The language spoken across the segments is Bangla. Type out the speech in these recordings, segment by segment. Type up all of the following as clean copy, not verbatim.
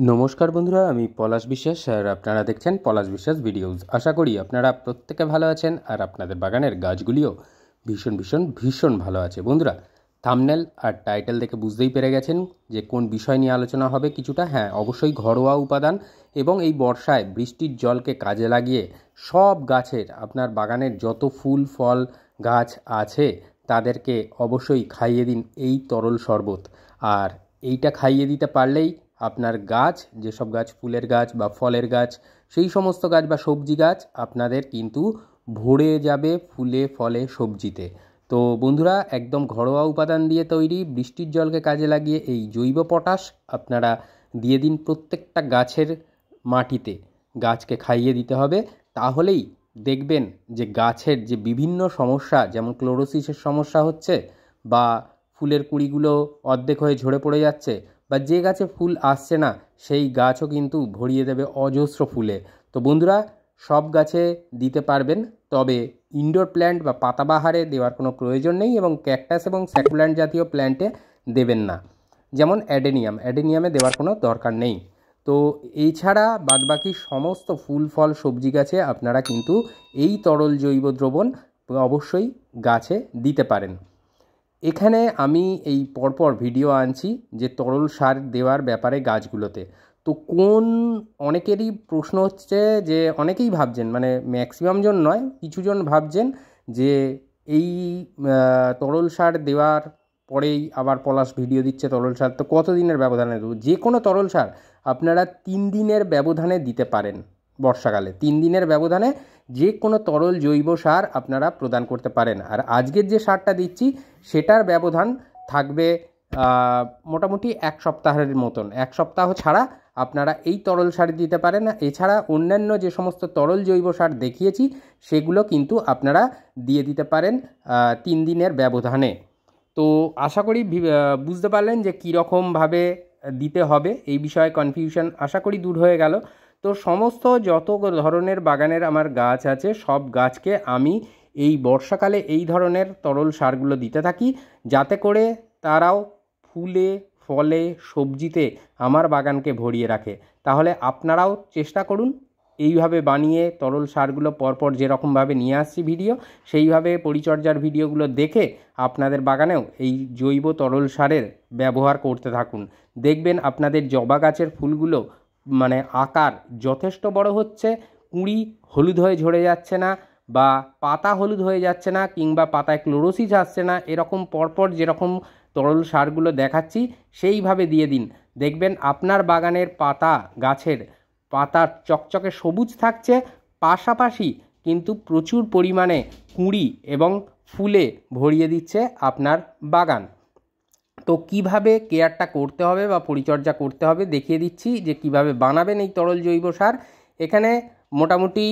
নমস্কার বন্ধুরা, আমি পলাশ বিশ্বাস আর আপনারা দেখছেন পলাশ বিশ্বাস ভিডিওস। আশা করি আপনারা প্রত্যেকে ভালো আছেন আর আপনাদের বাগানের গাছগুলিও ভীষণ ভীষণ ভীষণ ভালো আছে। বন্ধুরা, থাম্বনেল আর টাইটেল দেখে বুঝতেই পেরে গেছেন যে কোন বিষয় নিয়ে আলোচনা হবে কিছুটা। হ্যাঁ, অবশ্যই ঘরোয়া উপাদান এবং এই বর্ষায় বৃষ্টির জলকে কাজে লাগিয়ে সব গাছের, আপনার বাগানের যত ফুল ফল গাছ আছে তাদেরকে অবশ্যই খাইয়ে দিন এই তরল শরবত। আর এইটা খাইয়ে দিতে পারলেই আপনার গাছ, যেসব গাছ ফুলের গাছ বা ফলের গাছ, সেই সমস্ত গাছ বা সবজি গাছ আপনাদের কিন্তু ভরে যাবে ফুলে ফলে সবজিতে। তো বন্ধুরা, একদম ঘরোয়া উপাদান দিয়ে তৈরি বৃষ্টির জলকে কাজে লাগিয়ে এই জৈব পটাশ আপনারা দিয়ে দিন প্রত্যেকটা গাছের মাটিতে। গাছকে খাইয়ে দিতে হবে, তাহলেই দেখবেন যে গাছের যে বিভিন্ন সমস্যা, যেমন ক্লোরোসিসের সমস্যা হচ্ছে বা ফুলের কুঁড়িগুলো অর্ধেক হয়ে ঝরে পড়ে যাচ্ছে, বা যে গাছে ফুল আসছে না সেই গাছও কিন্তু ভরিয়ে দেবে অজস্র ফুলে। তো বন্ধুরা, সব গাছে দিতে পারবেন, তবে ইনডোর প্ল্যান্ট বা পাতাবাহারে দেওয়ার কোনো প্রয়োজন নেই এবং ক্যাকটাস এবং স্যাকুল্যান্ট জাতীয় প্ল্যান্টে দেবেন না, যেমন অ্যাডেনিয়ামে দেওয়ার কোনো দরকার নেই। তো এছাড়া বাদবাকি সমস্ত ফুল ফল সবজি গাছে আপনারা কিন্তু এই তরল জৈব দ্রবণ অবশ্যই গাছে দিতে পারেন। এখানে আমি এই পরপর ভিডিও আনছি যে তরল সার দেওয়ার ব্যাপারে গাছগুলোতে। তো অনেকেরই প্রশ্ন হচ্ছে যে অনেকেই ভাবছেন, মানে ম্যাক্সিমাম জন নয়, কিছুজন ভাবছেন যে এই তরল সার দেওয়ার পরেই আবার পলাশ ভিডিও দিচ্ছে তরল সার, তো কত দিনের ব্যবধানে দেবো? যে কোনো তরল সার আপনারা 3 দিনের ব্যবধানে দিতে পারেন। বর্ষাকালে 3 দিনের ব্যবধানে যে কোনো তরল জৈব সার আপনারা প্রদান করতে পারেন। আর আজকের যে সারটা দিচ্ছি সেটার ব্যবধান থাকবে মোটামুটি 1 সপ্তাহের মতন। 1 সপ্তাহ ছাড়া আপনারা এই তরল সার দিতে পারেন। এছাড়া অন্যান্য যে সমস্ত তরল জৈব সার দেখিয়েছি সেগুলো কিন্তু আপনারা দিয়ে দিতে পারেন 3 দিনের ব্যবধানে। তো আশা করি বুঝতে পারলেন যে কীরকমভাবে দিতে হবে। এই বিষয়ে কনফিউশন আশা করি দূর হয়ে গেল। তো সমস্ত যত ধরনের বাগানের আমার গাছ আছে সব গাছকে আমি এই বর্ষাকালে এই ধরনের তরল সারগুলো দিতে থাকি, যাতে করে তারাও ফুলে ফলে সবজিতে আমার বাগানকে ভরিয়ে রাখে। তাহলে আপনারাও চেষ্টা করুন এইভাবে বানিয়ে তরল সারগুলো পরপর যেরকমভাবে নিয়ে আসছি ভিডিও, সেইভাবে পরিচর্যার ভিডিওগুলো দেখে আপনাদের বাগানেও এই জৈব তরল সারের ব্যবহার করতে থাকুন। দেখবেন আপনাদের জবা গাছের ফুলগুলো মানে আকার যথেষ্ট বড় হচ্ছে, কুঁড়ি হলুদ হয়ে ঝরে যাচ্ছে না, বা পাতা হলুদ হয়ে যাচ্ছে না, কিংবা পাতায় ক্লোরোসিস আসছে না। এরকম পরপর যেরকম তরল সারগুলো দেখাচ্ছি সেইভাবে দিয়ে দিন। দেখবেন আপনার বাগানের পাতা, গাছের পাতা চকচকে সবুজ থাকছে, পাশাপাশি কিন্তু প্রচুর পরিমাণে কুঁড়ি এবং ফুলে ভরিয়ে দিচ্ছে আপনার বাগান। তো কিভাবে কেয়ারটা করতে হবে বা পরিচর্যা করতে হবে দেখিয়ে দিচ্ছি যে কিভাবে বানাবেন এই তরল জৈব সার। এখানে মোটামুটি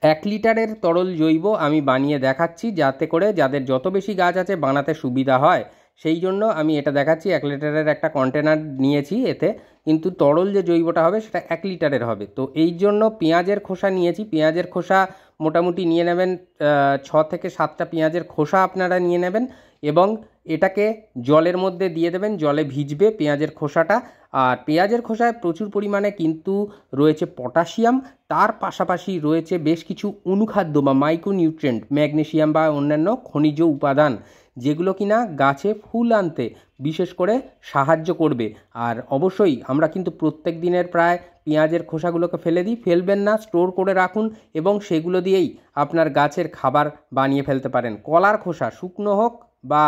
1 লিটারের তরল জৈব আমি বানিয়ে দেখাচ্ছি, যাতে করে যাদের যত বেশি গাছ আছে বানাতে সুবিধা হয়। সেই জন্য আমি এটা দেখাচ্ছি। 1 লিটারের একটা কন্টেনার নিয়েছি, এতে কিন্তু তরল যে জৈবটা হবে সেটা 1 লিটারের হবে। তো এই জন্য পেঁয়াজের খোসা নিয়েছি। পেঁয়াজের খোসা মোটামুটি নিয়ে নেবেন 6 থেকে 7টা পেঁয়াজের খোসা আপনারা নিয়ে নেবেন এবং এটাকে জলের মধ্যে দিয়ে দেবেন। জলে ভিজবে পেঁয়াজের খোসাটা। আর পেঁয়াজের খোসায় প্রচুর পরিমাণে কিন্তু রয়েছে পটাশিয়াম, তার পাশাপাশি রয়েছে বেশ কিছু অনুখাদ্য বা মাইক্রোনিউট্রিয়েন্ট, ম্যাগনেসিয়াম বা অন্যান্য খনিজ উপাদান, যেগুলো কিনা গাছে ফুল আনতে বিশেষ করে সাহায্য করবে। আর অবশ্যই আমরা কিন্তু প্রত্যেক দিনের প্রায় পেঁয়াজের খোসাগুলোকে ফেলে দিই, ফেলবেন না, স্টোর করে রাখুন এবং সেগুলো দিয়েই আপনার গাছের খাবার বানিয়ে ফেলতে পারেন। কলার খোসা শুকনো হোক বা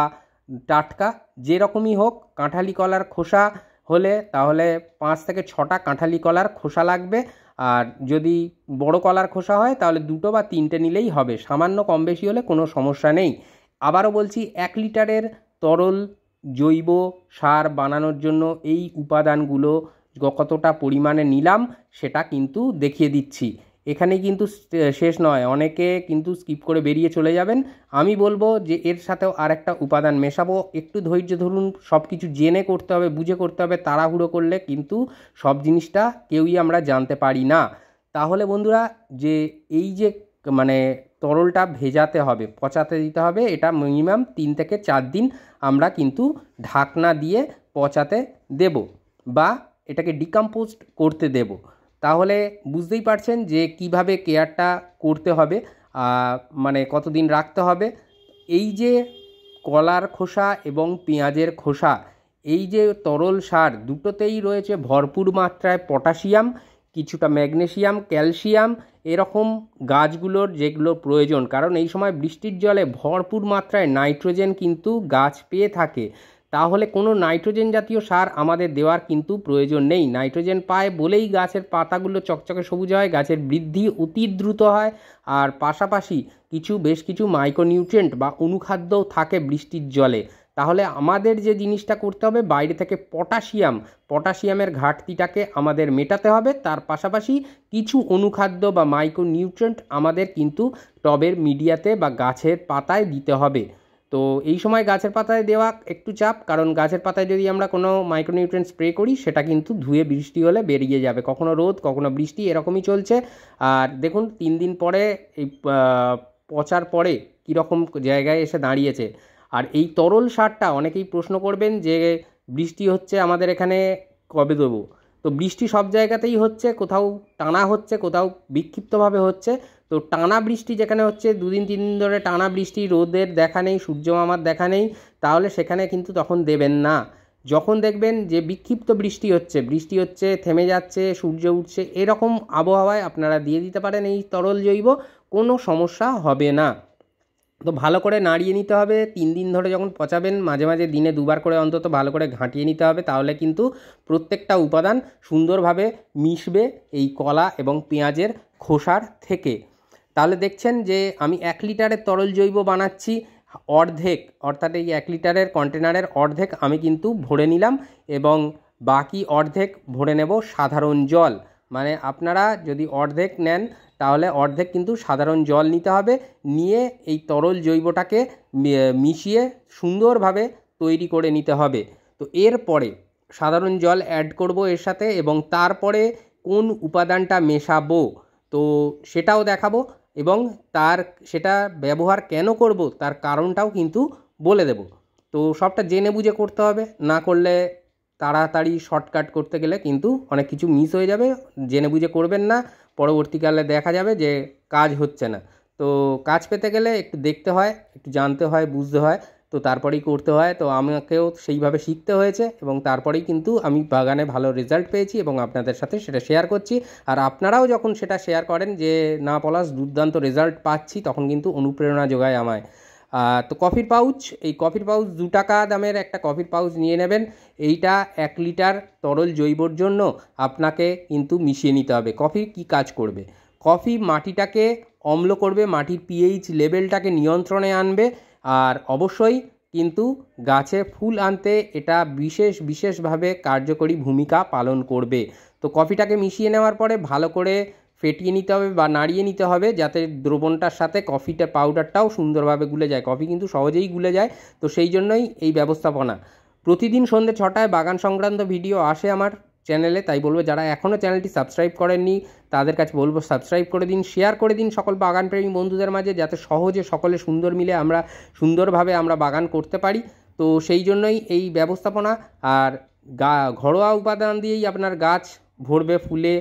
টাটকা যেরকমই হোক, কাঁঠালি কলার খোসা হলে তাহলে 5 থেকে 6টা কাঁঠালি কলার খোসা লাগবে। আর যদি বড় কলার খোসা হয় তাহলে 2টো বা 3টে নিলেই হবে, সামান্য কম বেশি হলে কোনো সমস্যা নেই। আবারও বলছি, 1 লিটারের তরল জৈব সার বানানোর জন্য এই উপাদানগুলো কতটা পরিমাণে নিলাম সেটা কিন্তু দেখিয়ে দিচ্ছি। এখানে কিন্তু শেষ নয়, অনেকে কিন্তু স্কিপ করে বেরিয়ে চলে যাবেন। আমি বলবো যে এর সাথেও আরেকটা উপাদান মেশাবো, একটু ধৈর্য ধরুন। সব কিছু জেনে করতে হবে, বুঝে করতে হবে। তাড়াহুড়ো করলে কিন্তু সব জিনিসটা কেউই আমরা জানতে পারি না। তাহলে বন্ধুরা, যে এই যে মানে তরলটা ভেজাতে হবে, পচাতে দিতে হবে, এটা মিনিমাম 3 থেকে 4 দিন আমরা কিন্তু ঢাকনা দিয়ে পচাতে দেব, বা এটাকে ডিকম্পোজ করতে দেব। তাহলে বুঝতেই পারছেন যে কিভাবে কেয়ারটা করতে হবে, মানে কতদিন রাখতে হবে। এই যে কলার খোসা এবং পেঁয়াজের খোসা, এই যে তরল সার দুটোতেই রয়েছে ভরপুর মাত্রায় পটাশিয়াম, কিছুটা ম্যাগনেসিয়াম, ক্যালসিয়াম, এরকম গাছগুলোর যেগুলো প্রয়োজন। কারণ এই সময় বৃষ্টির জলে ভরপুর মাত্রায় নাইট্রোজেন কিন্তু গাছ পেয়ে থাকে। তাহলে কোনো নাইট্রোজেন জাতীয় সার আমাদের দেওয়ার কিন্তু প্রয়োজন নেই। নাইট্রোজেন পায় বলেই গাছের পাতাগুলো চকচকে সবুজ হয়, গাছের বৃদ্ধি অতি দ্রুত হয়, আর পাশাপাশি বেশ কিছু মাইক্রোনিউট্রিয়েন্ট বা অনুখাদ্যও থাকে বৃষ্টির জলে। তাহলে আমাদের যে জিনিসটা করতে হবে, বাইরে থেকে পটাশিয়ামের ঘাটতিটাকে আমাদের মেটাতে হবে। তার পাশাপাশি কিছু অনুখাদ্য বা মাইক্রোনিউট্রিয়েন্ট আমাদের কিন্তু টবের মিডিয়াতে বা গাছের পাতায় দিতে হবে। তো এই সময় গাছের পাতায় দেওয়া একটু চাপ, কারণ গাছের পাতায় যদি আমরা কোনো মাইক্রোনিউট্রিয়েন্ট স্প্রে করি সেটা কিন্তু ধুয়ে বৃষ্টি হলে বেরিয়ে যাবে। কখনো রোদ কখনো বৃষ্টি এরকমই চলছে। আর দেখুন 3 দিন পরে এই পচার পরে কীরকম জায়গায় এসে দাঁড়িয়েছে। আর এই তরল সারটা অনেকেই প্রশ্ন করবেন যে বৃষ্টি হচ্ছে আমাদের এখানে কবে দেবো। তো বৃষ্টি সব জায়গাতেই হচ্ছে, কোথাও টানা হচ্ছে, কোথাও বিক্ষিপ্তভাবে হচ্ছে। তো টানা বৃষ্টি যেখানে হচ্ছে 2 দিন 3 দিন ধরে টানা বৃষ্টি, রোদের দেখা নেই, সূর্য মামার দেখা নেই, তাহলে সেখানে কিন্তু তখন দেবেন না। যখন দেখবেন যে বিক্ষিপ্ত বৃষ্টি হচ্ছে, থেমে যাচ্ছে, সূর্য উঠছে, এরকম আবহাওয়ায় আপনারা দিয়ে দিতে পারেন এই তরল জৈব, কোনো সমস্যা হবে না। তো ভালো করে নাড়িয়ে নিতে হবে। 3 দিন ধরে যখন পচাবেন মাঝে মাঝে দিনে 2 বার করে অন্তত ভালো করে ঘাঁটিয়ে নিতে হবে। তাহলে কিন্তু প্রত্যেকটা উপাদান সুন্দরভাবে মিশবে এই কলা এবং পেঁয়াজের খোসার থেকে। তাহলে দেখছেন যে আমি 1 লিটারের তরল জৈব বানাচ্ছি, অর্ধেক, অর্থাৎ এই 1 লিটারের কন্টেনারের অর্ধেক আমি কিন্তু ভরে নিলাম, এবং বাকি অর্ধেক ভরে নেব সাধারণ জল। মানে আপনারা যদি অর্ধেক নেন তাহলে অর্ধেক কিন্তু সাধারণ জল নিতে হবে। নিয়ে এই তরল জৈবটাকে মিশিয়ে সুন্দরভাবে তৈরি করে নিতে হবে। তো এরপরে সাধারণ জল অ্যাড করব এর সাথে, এবং তারপরে কোন উপাদানটা মেশাবো তো সেটাও দেখাবো, এবং সেটা ব্যবহার কেন করব তার কারণটাও কিন্তু বলে দেব। তো সবটা জেনে বুঝে করতে হবে, না করলে তাড়াতাড়ি শর্টকাট করতে গেলে কিন্তু অনেক কিছু মিস হয়ে যাবে। জেনে বুঝে করবেন না, পরবর্তীকালে দেখা যাবে যে কাজ হচ্ছে না। তো কাজ পেতে গেলে একটু দেখতে হয়, একটু জানতে হয়, বুঝতে হয়, তো তারপরেই করতে হয়। তো আমাকেও সেইভাবে শিখতে হয়েছে, এবং তারপরেই কিন্তু আমি বাগানে ভালো রেজাল্ট পেয়েছি এবং আপনাদের সাথে সেটা শেয়ার করছি। আর আপনারাও যখন সেটা শেয়ার করেন যে না পলাশ দুর্দান্ত রেজাল্ট পাচ্ছি, তখন কিন্তু অনুপ্রেরণা যোগায় আমায়। তো কফির পাউচ, এই কফির পাউচ 2 টাকা দামের একটা কফির পাউচ নিয়ে নেবেন। এইটা 1 লিটার তরল জৈবর জন্য আপনাকে কিন্তু মিশিয়ে নিতে হবে। কফি কি কাজ করবে? কফি মাটিটাকে অম্ল করবে, মাটির পিএইচ লেভেলটাকে নিয়ন্ত্রণে আনবে, আর অবশ্যই কিন্তু গাছে ফুল আনতে এটা বিশেষভাবে কার্যকরী ভূমিকা পালন করবে। তো কফিটাকে মিশিয়ে নেওয়ার পরে ভালো করে ফেটিয়ে নিতে হবে বা নাড়িয়ে নিতে হবে, যাতে দ্রবণটার সাথে কফিটা পাউডারটাও সুন্দরভাবে গুলে যায়। কফি কিন্তু সহজেই গুলে যায়, তো সেই জন্যই এই ব্যবস্থাপনা। প্রতিদিন সন্ধ্যে 6টায় বাগান সংক্রান্ত ভিডিও আসে আমার চ্যানেলে, তাই বলবো যারা এখনও চ্যানেলটি সাবস্ক্রাইব করেননি তাদের কাছে বলবো সাবস্ক্রাইব করে দিন, শেয়ার করে দিন সকল বাগানপ্রেমী বন্ধুদের মাঝে, যাতে সহজে সকলে সুন্দরভাবে আমরা বাগান করতে পারি। তো সেই জন্যই এই ব্যবস্থাপনা। আর ঘরোয়া উপাদান দিয়েই আপনার গাছ ভরবে ফুলে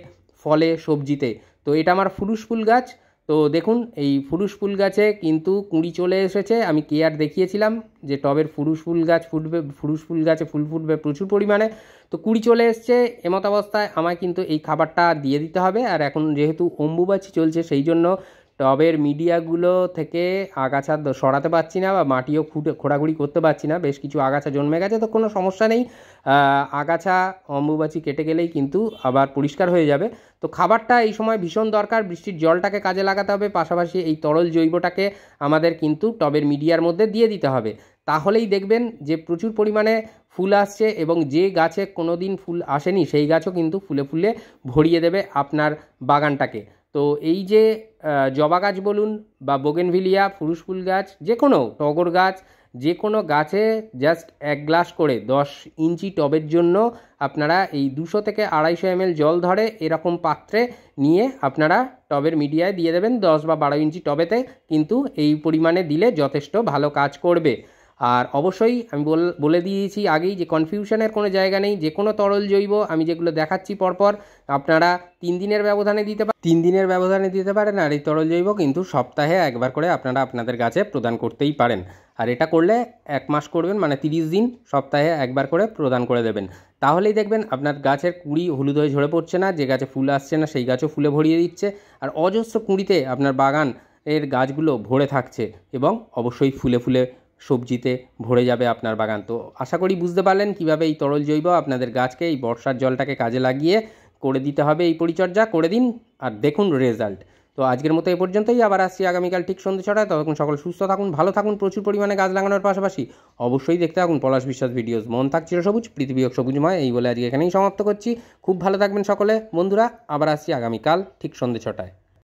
ফলে সবজিতে। তো এটা আমার ফুরুষ ফুল গাছ। তো দেখুন এই ফুরুষ ফুল গাছে কিন্তু কুঁড়ি চলে এসেছে। আমি কেয়ার দেখিয়েছিলাম যে টবের ফুরুষ ফুল গাছ ফুটবে, ফুরুষ ফুল গাছে ফুল ফুটবে প্রচুর পরিমাণে। তো কুঁড়ি চলে এসছে, এমত অবস্থায় আমায় কিন্তু এই খাবারটা দিয়ে দিতে হবে। আর এখন যেহেতু অম্বুবাচী চলছে, সেই জন্য টবের মিডিয়াগুলো থেকে আগাছা সরাতে পারছি না, বা মাটিও খোঁড়াখুড়ি করতে পারছি না, বেশ কিছু আগাছা জন্মে গেছে। তো কোনো সমস্যা নেই, আগাছা অম্বুবাচী কেটে গেলেই কিন্তু আবার পরিষ্কার হয়ে যাবে। তো খাবারটা এই সময় ভীষণ দরকার, বৃষ্টির জলটাকে কাজে লাগাতে হবে, পাশাপাশি এই তরল জৈবটাকে আমাদের কিন্তু টবের মিডিয়ার মধ্যে দিয়ে দিতে হবে। তাহলেই দেখবেন যে প্রচুর পরিমাণে ফুল আসছে, এবং যে গাছে কোনো দিন ফুল আসেনি সেই গাছও কিন্তু ফুলে ফুলে ভরিয়ে দেবে আপনার বাগানটাকে। তো এই যে জবা গাছ বলুন বা বোগেনভিলিয়া, ফুরুষ ফুল গাছ, যে কোনো টগর গাছ, যে কোনো গাছে জাস্ট 1 গ্লাস করে 10 ইঞ্চি টবের জন্য আপনারা এই 200 থেকে 250 ml জল ধরে এরকম পাত্রে নিয়ে আপনারা টবের মিডিয়ায় দিয়ে দেবেন। 10 বা 12 ইঞ্চি টবেতে কিন্তু এই পরিমাণে দিলে যথেষ্ট ভালো কাজ করবে। আর অবশ্যই আমি বলে দিয়েছি আগেই যে কনফিউশনের কোনো জায়গা নেই। যে কোনো তরল জৈব আমি যেগুলো দেখাচ্ছি পরপর আপনারা 3 দিনের ব্যবধানে দিতে পারেন, 3 দিনের ব্যবধানে দিতে পারেন। আর এই তরল জৈব কিন্তু সপ্তাহে একবার করে আপনারা আপনাদের গাছে প্রদান করতেই পারেন। আর এটা করলে 1 মাস করবেন, মানে 30 দিন সপ্তাহে একবার করে প্রদান করে দেবেন। তাহলেই দেখবেন আপনার গাছের কুঁড়ি হলুদ হয়ে ঝরে পড়ছে না, যে গাছে ফুল আসছে না সেই গাছও ফুলে ভরিয়ে দিচ্ছে, আর অজস্র কুঁড়িতে আপনার বাগান এর গাছগুলো ভরে থাকছে এবং অবশ্যই ফুলে ফুলে সবজিতে ভরে যাবে আপনার বাগান। তো আশা করি বুঝতে পারলেন কীভাবে এই তরল জৈব আপনাদের গাছকে এই বর্ষার জলটাকে কাজে লাগিয়ে করে দিতে হবে। এই পরিচর্যা করে দিন আর দেখুন রেজাল্ট। তো আজকের মতো এই পর্যন্তই, আবার আসছি আগামীকাল ঠিক সন্ধ্যে 6টায়। ততক্ষণ সকল সুস্থ থাকুন, ভালো থাকুন, প্রচুর পরিমাণে গাছ লাগানোর পাশাপাশি অবশ্যই দেখতে থাকুন পলাশ বিশ্বাস ভিডিওস। মন থাক চিরসবুজ, পৃথিবী হোক সবুজময়, এই বলে আজকে এখানেই সমাপ্ত করছি। খুব ভালো থাকবেন সকলে বন্ধুরা, আবার আসছি আগামীকাল ঠিক সন্ধ্যে 6টায়।